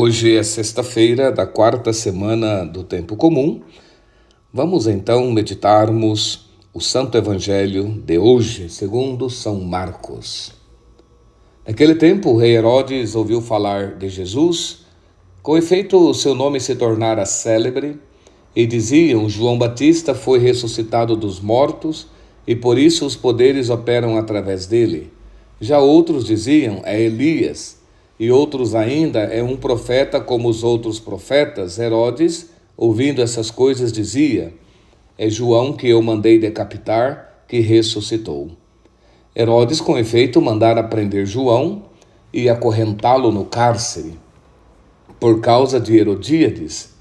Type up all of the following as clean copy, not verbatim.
Hoje é sexta-feira da quarta semana do Tempo Comum. Vamos então meditarmos o Santo Evangelho de hoje, segundo São Marcos. Naquele tempo, o rei Herodes ouviu falar de Jesus. Com efeito, seu nome se tornara célebre, e diziam: João Batista foi ressuscitado dos mortos, e por isso os poderes operam através dele. Já outros diziam: é Elias. E outros ainda: é um profeta como os outros profetas. Herodes, ouvindo essas coisas, dizia: é João que eu mandei decapitar, que ressuscitou. Herodes, com efeito, mandara prender João e acorrentá-lo no cárcere, por causa de Herodíades,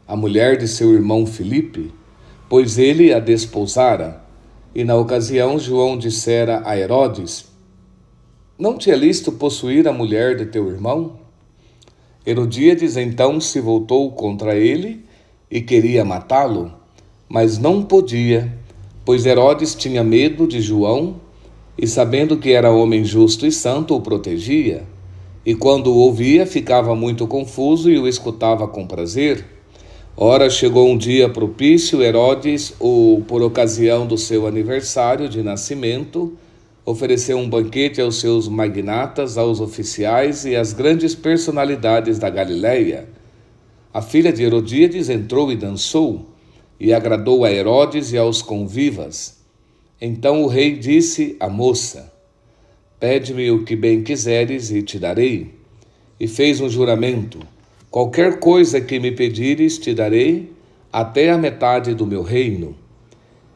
a mulher de seu irmão Filipe, pois ele a desposara. E na ocasião João dissera a Herodes: não te é lícito possuir a mulher de teu irmão? Herodíades então se voltou contra ele e queria matá-lo, mas não podia, pois Herodes tinha medo de João e, sabendo que era homem justo e santo, o protegia. E quando o ouvia, ficava muito confuso e o escutava com prazer. Ora, chegou um dia propício. Herodes, por ocasião do seu aniversário de nascimento, ofereceu um banquete aos seus magnatas, aos oficiais e às grandes personalidades da Galileia. A filha de Herodíades entrou e dançou, e agradou a Herodes e aos convivas. Então o rei disse à moça: pede-me o que bem quiseres e te darei. E fez um juramento: qualquer coisa que me pedires te darei, até a metade do meu reino.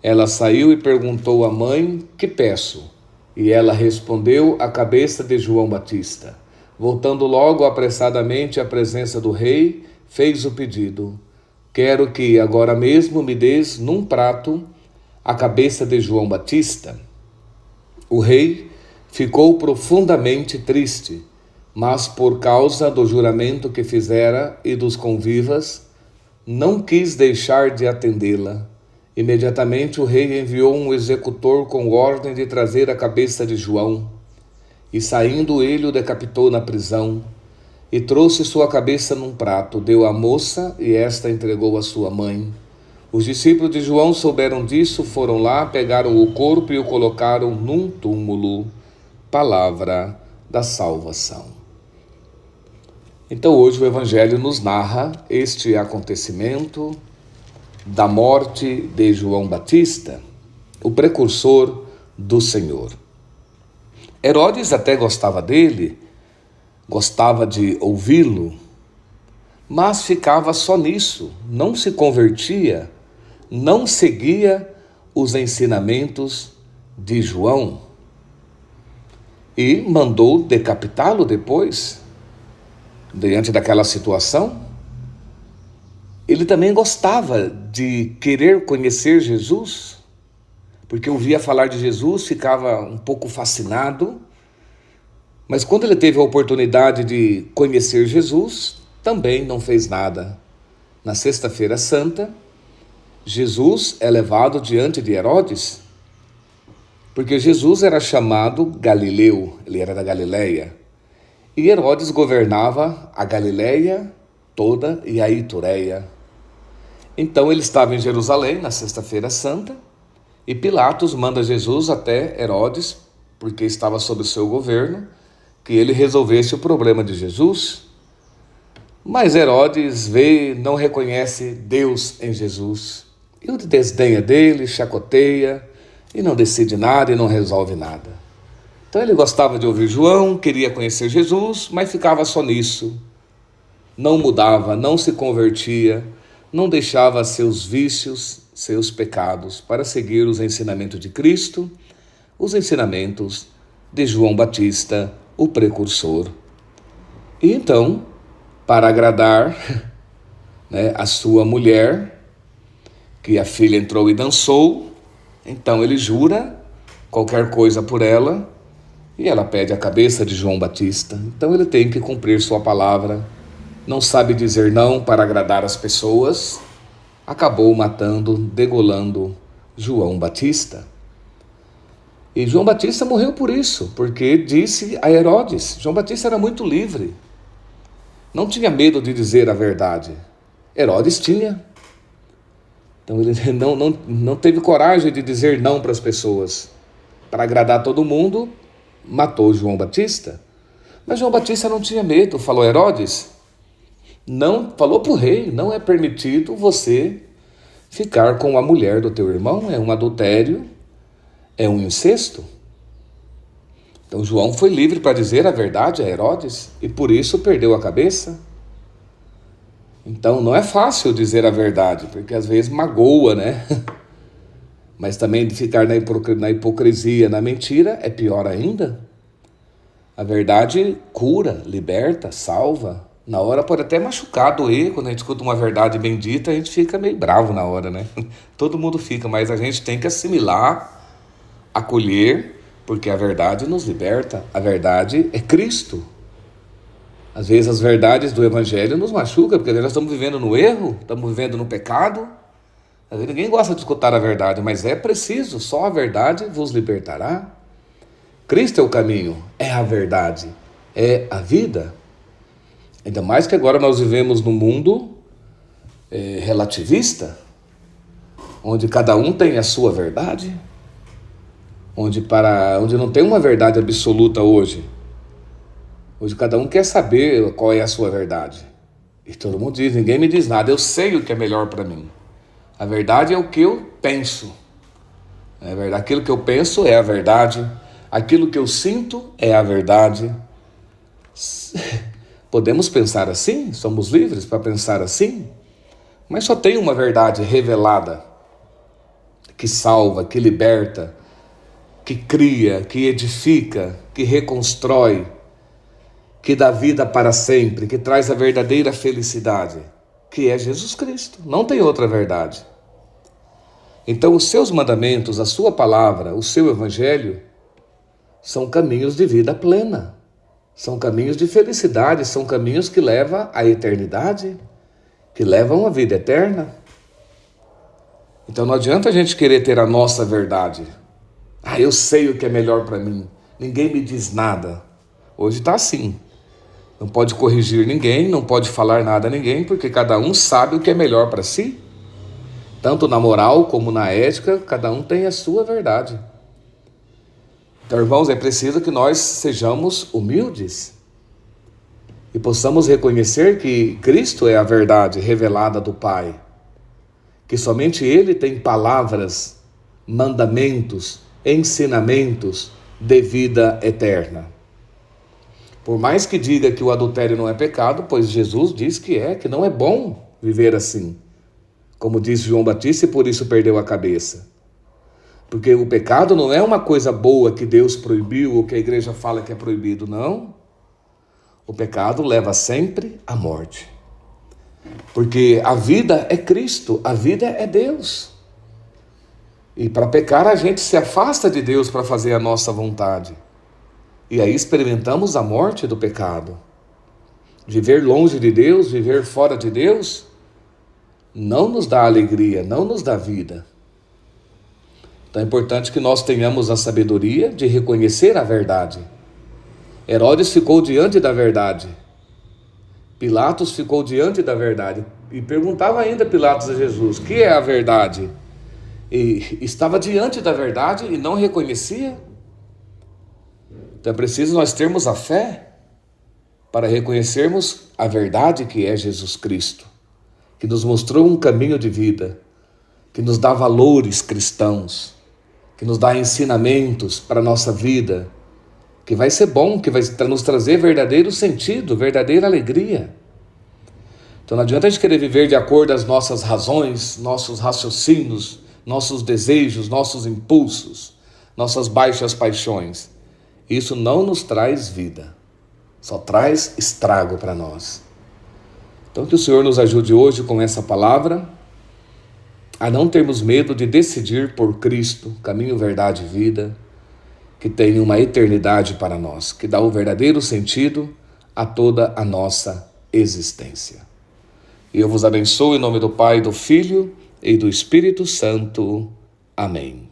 Ela saiu e perguntou à mãe: que peço? E ela respondeu: a cabeça de João Batista. Voltando logo apressadamente à presença do rei, fez o pedido: quero que agora mesmo me des num prato a cabeça de João Batista. O rei ficou profundamente triste, mas por causa do juramento que fizera e dos convivas, não quis deixar de atendê-la. Imediatamente o rei enviou um executor com ordem de trazer a cabeça de João. E saindo ele o decapitou na prisão, e trouxe sua cabeça num prato, deu à moça, e esta entregou à sua mãe. Os discípulos de João souberam disso, foram lá, pegaram o corpo e o colocaram num túmulo. Palavra da salvação. Então hoje o Evangelho nos narra este acontecimento da morte de João Batista, o precursor do Senhor. Herodes até gostava dele, gostava de ouvi-lo, mas ficava só nisso, não se convertia, não seguia os ensinamentos de João e mandou decapitá-lo depois, diante daquela situação. Ele também gostava de querer conhecer Jesus, porque ouvia falar de Jesus, ficava um pouco fascinado. Mas quando ele teve a oportunidade de conhecer Jesus, também não fez nada. Na Sexta-feira Santa, Jesus é levado diante de Herodes, porque Jesus era chamado Galileu, ele era da Galileia. E Herodes governava a Galileia toda e a Itureia. Então ele estava em Jerusalém na Sexta-feira Santa, e Pilatos manda Jesus até Herodes, porque estava sob o seu governo, que ele resolvesse o problema de Jesus. Mas Herodes vê, não reconhece Deus em Jesus, e o desdenha dele, chacoteia, e não decide nada e não resolve nada. Então ele gostava de ouvir João, queria conhecer Jesus, mas ficava só nisso. Não mudava, não se convertia, não deixava seus vícios, seus pecados, para seguir os ensinamentos de Cristo, os ensinamentos de João Batista, o precursor. E então, para agradar a sua mulher, que a filha entrou e dançou, então ele jura qualquer coisa por ela, e ela pede a cabeça de João Batista. Então ele tem que cumprir sua palavra, não sabe dizer não para agradar as pessoas, acabou matando, degolando João Batista. E João Batista morreu por isso, porque disse a Herodes. João Batista era muito livre. não tinha medo de dizer a verdade. Herodes tinha. Então ele não teve coragem de dizer não para as pessoas. Para agradar todo mundo, matou João Batista. Mas João Batista não tinha medo, falou: Herodes, não, falou para o rei, não é permitido você ficar com a mulher do teu irmão, é um adultério, é um incesto. Então João foi livre para dizer a verdade a Herodes e por isso perdeu a cabeça. Então não é fácil dizer a verdade, porque às vezes magoa, né? Mas também de ficar na hipocrisia, na mentira, é pior ainda. A verdade cura, liberta, salva. Na hora pode até machucar, doer. Quando a gente escuta uma verdade bendita, a gente fica meio bravo na hora, né? Todo mundo fica, mas a gente tem que assimilar, acolher, porque a verdade nos liberta. A verdade é Cristo. Às vezes as verdades do Evangelho nos machucam, porque nós estamos vivendo no erro, estamos vivendo no pecado. Às vezes ninguém gosta de escutar a verdade, mas é preciso, só a verdade vos libertará. Cristo é o caminho, é a verdade, é a vida. Ainda mais que agora nós vivemos num mundo relativista, onde cada um tem a sua verdade, onde não tem uma verdade absoluta hoje. Hoje cada um quer saber qual é a sua verdade. E todo mundo diz, ninguém me diz nada, eu sei o que é melhor para mim. A verdade é o que eu penso. É verdade, aquilo que eu penso é a verdade. Aquilo que eu sinto é a verdade. Podemos pensar assim? Somos livres para pensar assim? Mas só tem uma verdade revelada, que salva, que liberta, que cria, que edifica, que reconstrói, que dá vida para sempre, que traz a verdadeira felicidade, que é Jesus Cristo. Não tem outra verdade. Então os seus mandamentos, a sua palavra, o seu evangelho, são caminhos de vida plena. São caminhos de felicidade, são caminhos que levam à eternidade, que levam à vida eterna. Então não adianta a gente querer ter a nossa verdade. Eu sei o que é melhor para mim, ninguém me diz nada. Hoje está assim. Não pode corrigir ninguém, não pode falar nada a ninguém, porque cada um sabe o que é melhor para si. Tanto na moral como na ética, cada um tem a sua verdade. Então, irmãos, é preciso que nós sejamos humildes e possamos reconhecer que Cristo é a verdade revelada do Pai, que somente Ele tem palavras, mandamentos, ensinamentos de vida eterna. Por mais que diga que o adultério não é pecado, pois Jesus diz que não é bom viver assim. Como disse João Batista, e por isso perdeu a cabeça. Porque o pecado não é uma coisa boa que Deus proibiu ou que a igreja fala que é proibido, não. O pecado leva sempre à morte. Porque a vida é Cristo, a vida é Deus. E para pecar a gente se afasta de Deus para fazer a nossa vontade. E aí experimentamos a morte do pecado. Viver longe de Deus, viver fora de Deus, não nos dá alegria, não nos dá vida. Então é importante que nós tenhamos a sabedoria de reconhecer a verdade. Herodes ficou diante da verdade. Pilatos ficou diante da verdade. E perguntava ainda Pilatos a Jesus, o que é a verdade? E estava diante da verdade e não reconhecia. Então é preciso nós termos a fé para reconhecermos a verdade que é Jesus Cristo, que nos mostrou um caminho de vida, que nos dá valores cristãos, que nos dá ensinamentos para a nossa vida, que vai ser bom, que vai nos trazer verdadeiro sentido, verdadeira alegria. Então não adianta a gente querer viver de acordo às nossas razões, nossos raciocínios, nossos desejos, nossos impulsos, nossas baixas paixões. Isso não nos traz vida, só traz estrago para nós. Então que o Senhor nos ajude hoje com essa palavra, a não termos medo de decidir por Cristo, caminho, verdade e vida, que tem uma eternidade para nós, que dá o verdadeiro sentido a toda a nossa existência. E eu vos abençoo em nome do Pai, do Filho e do Espírito Santo. Amém.